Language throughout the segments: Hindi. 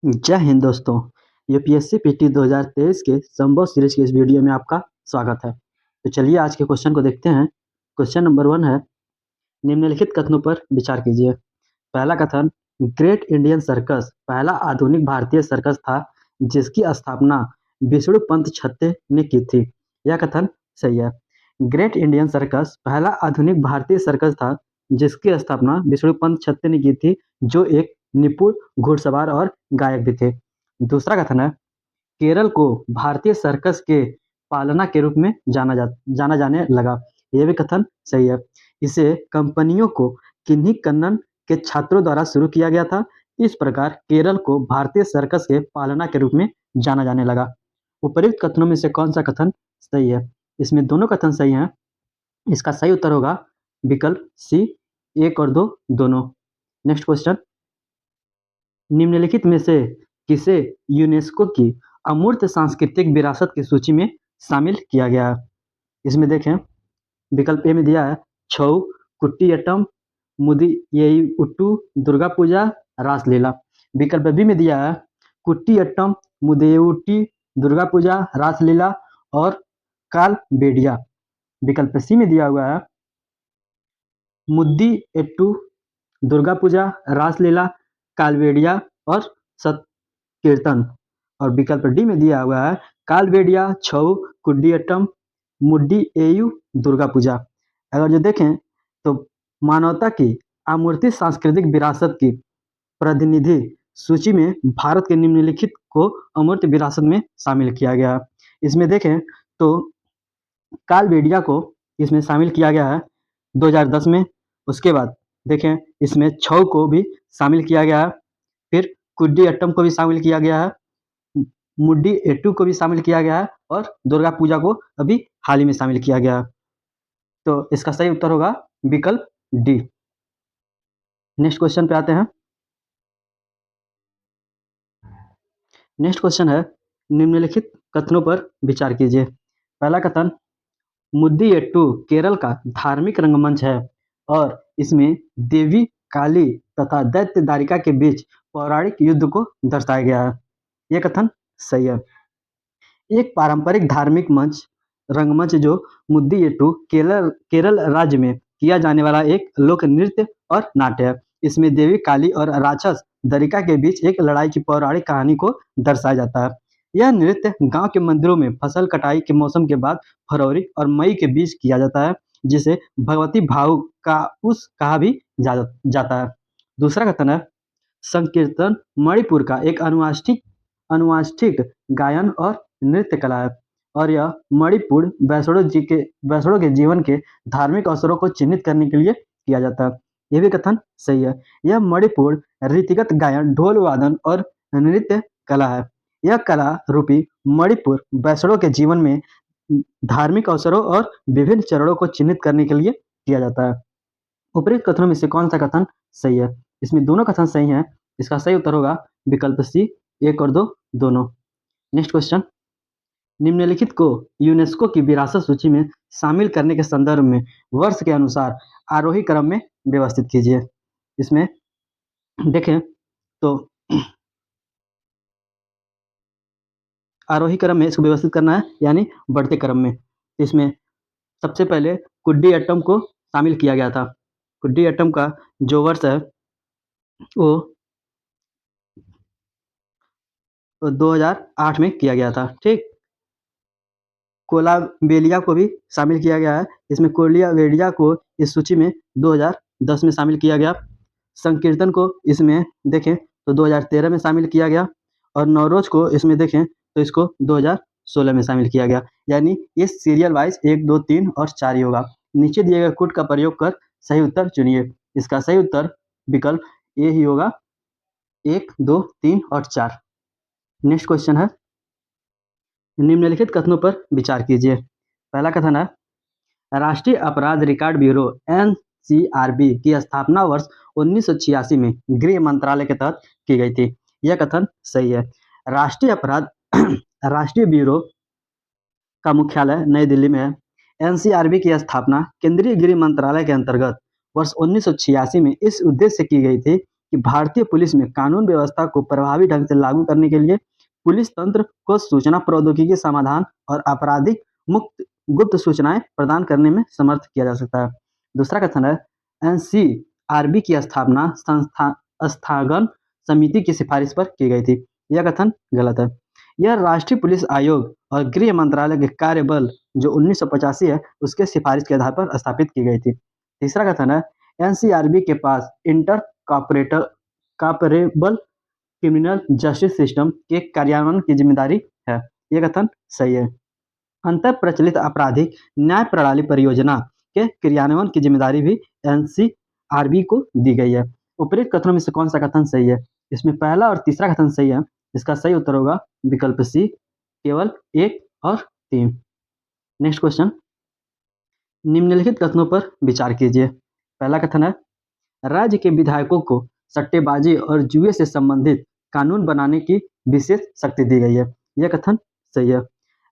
जय हिंद दोस्तों। यूपीएससी पीटी 2023 के संभव सीरीज के इस वीडियो में आपका स्वागत है। तो चलिए आज के क्वेश्चन को देखते हैं। क्वेश्चन नंबर 1 है, निम्नलिखित कथनों पर विचार कीजिए। पहला कथन, ग्रेट इंडियन सर्कस पहला आधुनिक भारतीय सर्कस था जिसकी स्थापना विष्णु पंत छत्ते ने की थी। यह कथन सही है। ग्रेट इंडियन सर्कस पहला आधुनिक भारतीय सर्कस था जिसकी स्थापना विष्णु पंत छत्ते ने की थी, जो एक निपुण घुड़सवार और गायक भी थे। दूसरा कथन है, केरल को भारतीय सर्कस के पालना के रूप में जाना जाने लगा। यह भी कथन सही है। इसे कंपनियों को किन्हीं कन्नन के छात्रों द्वारा शुरू किया गया था। इस प्रकार केरल को भारतीय सर्कस के पालना के रूप में जाना जाने लगा। उपर्युक्त कथनों में से कौन सा कथन सही है? इसमें दोनों कथन सही हैं। इसका सही उत्तर होगा विकल्प सी, 1 और 2 दोनों। नेक्स्ट क्वेश्चन, निम्नलिखित में से किसे यूनेस्को की अमूर्त सांस्कृतिक विरासत की सूची में शामिल किया गया है? इसमें देखें, विकल्प ए में दिया है छऊ, कुट्टियट्टम, मुदियट्टू, दुर्गा पूजा, रासलीला। विकल्प बी में दिया है कुट्टियट्टम, मुदियट्टी, दुर्गा पूजा, रासलीला और कालबेलिया। विकल्प सी में दिया हुआ है मुदियट्टू, दुर्गा पूजा, रासलीला, कालबेलिया और सत्कीर्तन। और विकल्प डी में दिया हुआ है कालबेलिया, छऊ, कुडियट्टम, मुड्डीएयू, दुर्गा पूजा। अगर जो देखें तो मानवता की अमूर्त सांस्कृतिक विरासत की प्रतिनिधि सूची में भारत के निम्नलिखित को अमूर्त विरासत में शामिल किया गया। इसमें देखें तो कालबेलिया को इसमें शामिल किया गया है 2010 में। उसके बाद देखें इसमें छऊ को भी शामिल किया गया है, फिर कुडियट्टम को भी शामिल किया गया है, मुड्डीएट्टू को भी शामिल किया गया है और दुर्गा पूजा को अभी हाल ही में शामिल किया गया है। तो इसका सही उत्तर होगा विकल्प डी। नेक्स्ट क्वेश्चन पे आते हैं। नेक्स्ट क्वेश्चन है, निम्नलिखित कथनों पर विचार कीजिए। पहला कथन, मुद्दीएट्टू केरल का धार्मिक रंगमंच है और इसमें देवी काली तथा दैत्य दारिका के बीच पौराणिक युद्ध को दर्शाया गया है। यह कथन सही है। एक पारंपरिक धार्मिक मंच रंगमंच जो मुद्दीएट्टू केरल केरल राज्य में किया जाने वाला एक लोक नृत्य और नाट्य है। इसमें देवी काली और राक्षस दरिका के बीच एक लड़ाई की पौराणिक कहानी को दर्शाया जाता है। यह नृत्य गांव के मंदिरों में फसल कटाई के मौसम के बाद फरवरी और मई के बीच किया जाता है, जिसे भगवती भाव का उस कहा भी जाता है। दूसरा कथन है, संकीर्तन मणिपुर का एक अनुवांशिक गायन और नृत्य कला है और यह मणिपुर वैष्णो के जीवन के धार्मिक अवसरों को चिन्हित करने के लिए किया जाता है। यह भी कथन सही है। यह मणिपुर रीतिगत गायन, ढोल वादन और नृत्य कला है। यह कला रूपी मणिपुर वैष्णो के जीवन में धार्मिक अवसरों और विभिन्न चरणों को चिन्हित करने के लिए किया जाता है। उपरोक्त कथनों में से कौन सा कथन सही है? इसमें दोनों कथन सही हैं। इसका सही उत्तर होगा विकल्प सी, 1 और 2 दोनों। नेक्स्ट क्वेश्चन, निम्नलिखित को यूनेस्को की विरासत सूची में शामिल करने के संदर्भ में वर्ष के अनुसार आरोही क्रम में व्यवस्थित कीजिए। इसमें देखें तो आरोही क्रम में इसको व्यवस्थित करना है, यानी बढ़ते क्रम में। इसमें सबसे पहले कुडियट्टम को शामिल किया गया था। कुडियट्टम का जो वर्ष है वो 2008 में किया गया था। ठीक, कोलाबेलिया को भी शामिल किया गया है। इसमें कोलाबेलिया को इस सूची में 2010 में शामिल किया गया। संकीर्तन को इसमें देखें तो 2013 में शामिल किया गया और नवरोज को इसमें देखें तो इसको 2016 में शामिल किया गया। यानी ये सीरियल वाइज 1, 2, 3 और 4 ही होगा। नीचे दिए गए कोड का प्रयोग कर सही उत्तर चुनिए। इसका सही उत्तर विकल्प ए ही होगा, 1, 2, 3 और 4। नेक्स्ट क्वेश्चन है, निम्नलिखित कथनों पर विचार कीजिए। पहला कथन है, राष्ट्रीय अपराध रिकॉर्ड ब्यूरो एनसीआरबी की स्थापना वर्ष 1986 में गृह मंत्रालय के तहत की गई थी। यह कथन सही है। राष्ट्रीय ब्यूरो का मुख्यालय नई दिल्ली में है। एनसीआरबी की स्थापना केंद्रीय गृह मंत्रालय के अंतर्गत वर्ष 1986 में इस उद्देश्य से की गई थी कि भारतीय पुलिस में कानून व्यवस्था को प्रभावी ढंग से लागू करने के लिए पुलिस तंत्र को सूचना प्रौद्योगिकी समाधान और आपराधिक मुक्त गुप्त सूचनाएं प्रदान करने में समर्थ किया जा सकता है। दूसरा कथन है एनसीआरबी की स्थापना संस्थागन समिति की सिफारिश पर की गई थी। यह कथन गलत है। यह राष्ट्रीय पुलिस आयोग और गृह मंत्रालय के कार्यबल जो 1985 है उसके सिफारिश के आधार पर स्थापित की गई थी। तीसरा कथन है एनसीआरबी के पास इंटर कॉपरेबल क्रिमिनल जस्टिस सिस्टम के कार्यान्वयन की जिम्मेदारी है। यह कथन सही है। अंतर प्रचलित आपराधिक न्याय प्रणाली परियोजना के क्रियान्वयन की जिम्मेदारी भी एनसीआरबी को दी गई है। उपरोक्त कथनों में से कौन सा कथन सही है? इसमें पहला और तीसरा कथन सही है। इसका सही उत्तर होगा विकल्प सी, केवल 1 और 3। नेक्स्ट क्वेश्चन, निम्नलिखित कथनों पर विचार कीजिए। पहला कथन है राज्य के विधायकों को सट्टेबाजी और जुए से संबंधित कानून बनाने की विशेष शक्ति दी गई है। यह कथन सही है।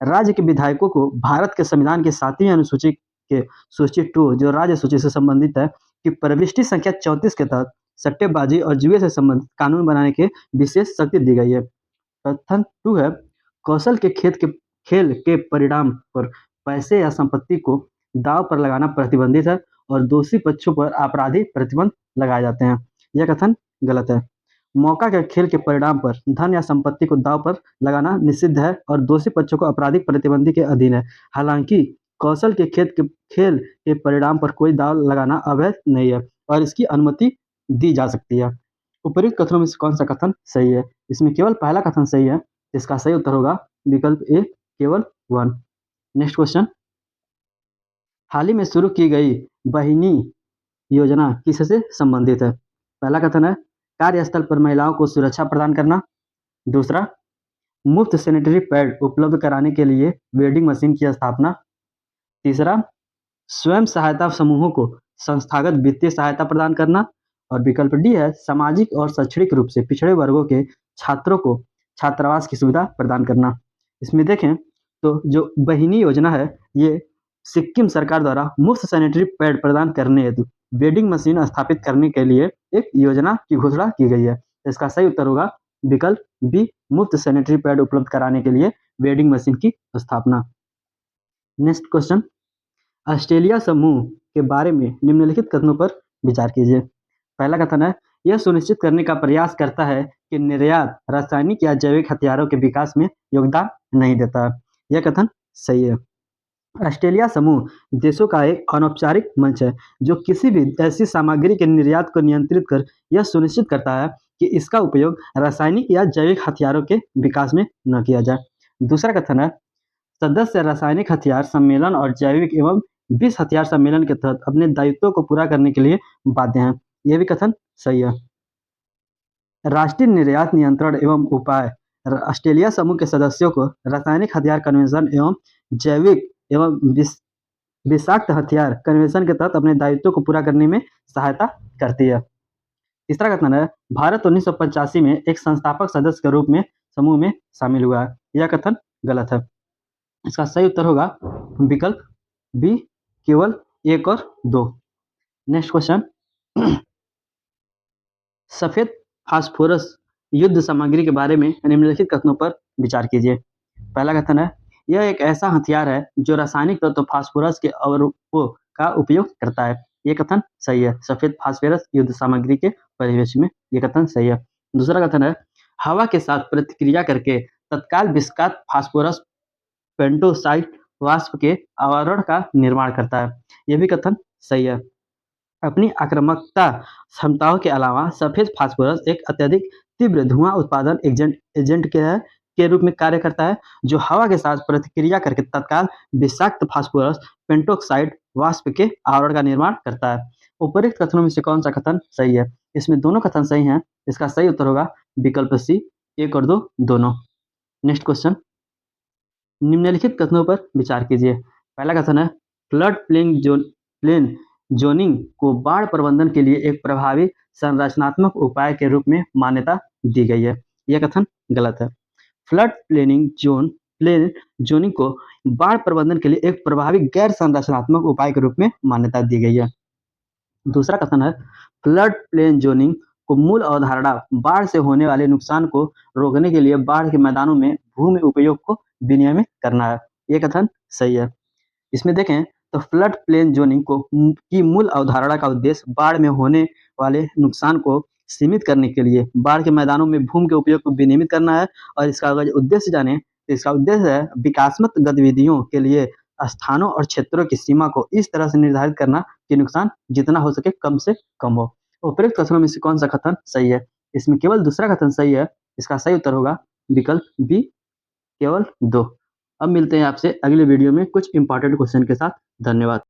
राज्य के विधायकों को भारत के संविधान की 7वीं अनुसूची के सूची 2 जो राज्य सूची से संबंधित है कि प्रविष्टि संख्या 34 के तहत सट्टेबाजी और जुए से संबंधित कानून बनाने की विशेष शक्ति दी गई है। कथन 2 है कौशल के खेल के परिणाम पर पैसे या संपत्ति को दांव पर लगाना प्रतिबंधित है और दोषी पक्षों पर आपराधिक प्रतिबंध लगाए जाते हैं। यह कथन गलत है। मौका के खेल के परिणाम पर धन या संपत्ति को दांव पर लगाना निषिद्ध है और दोषी पक्षों को आपराधिक प्रतिबंध के अधीन है। हालांकि कौशल के खेल के परिणाम पर कोई दांव लगाना अवैध नहीं है और इसकी अनुमति दी जा सकती है। उपरोक्त कथनों में से कौन सा कथन सही है? इसमें केवल पहला कथन सही है। इसका सही उत्तर होगा विकल्प ए, केवल 1। नेक्स्ट क्वेश्चन, हाल ही में शुरू की गई बहिनी योजना किससे संबंधित है? पहला कथन है कार्यस्थल पर महिलाओं को सुरक्षा प्रदान करना। दूसरा, मुफ्त सैनिटरी पैड उपलब्ध कराने के लिए वेंडिंग मशीन की स्थापना। तीसरा, स्वयं सहायता समूहों को संस्थागत वित्तीय सहायता प्रदान करना। और विकल्प डी है सामाजिक और शैक्षणिक रूप से पिछड़े वर्गों के छात्रों को छात्रावास की सुविधा प्रदान करना। इसमें देखें तो जो बहिनी योजना है ये सिक्किम सरकार द्वारा मुफ्त सैनिटरी पैड प्रदान करने हेतु वेंडिंग मशीन स्थापित करने के लिए एक योजना की घोषणा की गई है। इसका सही उत्तर होगा विकल्प बी, मुफ्त सैनिटरी पैड उपलब्ध कराने के लिए वेंडिंग मशीन की स्थापना। नेक्स्ट क्वेश्चन, ऑस्ट्रेलिया समूह के बारे में निम्नलिखित कथनों पर विचार कीजिए। पहला कथन है यह सुनिश्चित करने का प्रयास करता है कि निर्यात रासायनिक या जैविक हथियारों के विकास में योगदान नहीं देता। यह कथन सही है। ऑस्ट्रेलिया समूह देशों का एक अनौपचारिक मंच है जो किसी भी ऐसी सामग्री के निर्यात को नियंत्रित कर यह सुनिश्चित करता है कि इसका उपयोग रासायनिक या जैविक हथियारों के विकास में न किया जाए। दूसरा कथन है सदस्य रासायनिक हथियार सम्मेलन और जैविक एवं विष हथियार सम्मेलन के तहत अपने दायित्वों को पूरा करने के लिए बाध्य हैं। यह भी कथन सही है। राष्ट्रीय निर्यात नियंत्रण एवं उपाय ऑस्ट्रेलिया समूह के सदस्यों को रासायनिक हथियार कन्वेंशन एवं जैविक एवं विषाक्त हथियार कन्वेंशन के तहत अपने दायित्वों को पूरा करने में सहायता करती है। तीसरा कथन है भारत 1985 में एक संस्थापक सदस्य के रूप में समूह में शामिल हुआ है। यह कथन गलत है। इसका सही उत्तर होगा विकल्प बी, केवल 1 और 2। नेक्स्ट क्वेश्चन, सफेद फास्फोरस युद्ध सामग्री के बारे में निम्नलिखित कथनों पर विचार कीजिए। पहला कथन है यह एक ऐसा हथियार है जो रासायनिक तत्व फास्फोरस के अवरोपों का उपयोग करता है। यह कथन सही है। सफेद फास्फोरस युद्ध सामग्री के परिवेश में यह कथन सही है। दूसरा कथन है हवा के साथ प्रतिक्रिया करके तत्काल विस्कात फास्फोरस पेंटोसाइट वाष्प के आवरण का निर्माण करता है। यह भी कथन सही है। अपनी आक्रामकता क्षमताओं के अलावा सफेद फास्फोरस एक अत्यधिक तीव्र धुआं उत्पादन एजेंट के रूप में कार्य करता है जो हवा के साथ प्रतिक्रिया करके तत्काल विषाक्त फास्फोरस पेंटोक्साइड वाष्प के आवरण का निर्माण करता है। उपरोक्त कथनों में से कौन सा कथन सही है? इसमें दोनों कथन सही हैं। इसका सही उत्तर होगा विकल्प सी, 1 और 2 दोनों। नेक्स्ट क्वेश्चन, निम्नलिखित कथनों पर विचार कीजिए। पहला कथन है फ्लड प्लेन जोनिंग को बाढ़ प्रबंधन के लिए एक प्रभावी संरचनात्मक उपाय के रूप में मान्यता दी गई है। यह कथन गलत है। फ्लड प्लेन जोनिंग को बाढ़ प्रबंधन के लिए एक प्रभावी गैर संरचनात्मक उपाय के रूप में मान्यता दी गई है। दूसरा कथन है फ्लड प्लेन जोनिंग को मूल अवधारणा बाढ़ से होने वाले नुकसान को रोकने के लिए बाढ़ के मैदानों में भूमि उपयोग को विनियमित करना है। ये कथन सही है। इसमें देखें तो फ्लड प्लेन जोनिंग की मूल अवधारणा का उद्देश्य बाढ़ में होने वाले नुकसान को सीमित करने के लिए बाढ़ के मैदानों में भूमि के उपयोग को विनियमित करना है। और इसका अगर उद्देश्य जाने तो इसका उद्देश्य है विकासात्मक गतिविधियों के लिए स्थानों और क्षेत्रों की सीमा को इस तरह से निर्धारित करना कि नुकसान जितना हो सके कम से कम हो। उपरोक्त कथनों में से कौन सा कथन सही है? इसमें केवल दूसरा कथन सही है। इसका सही उत्तर होगा विकल्प बी, केवल 2। अब मिलते हैं आपसे अगले वीडियो में कुछ इंपॉर्टेंट क्वेश्चन के साथ। धन्यवाद।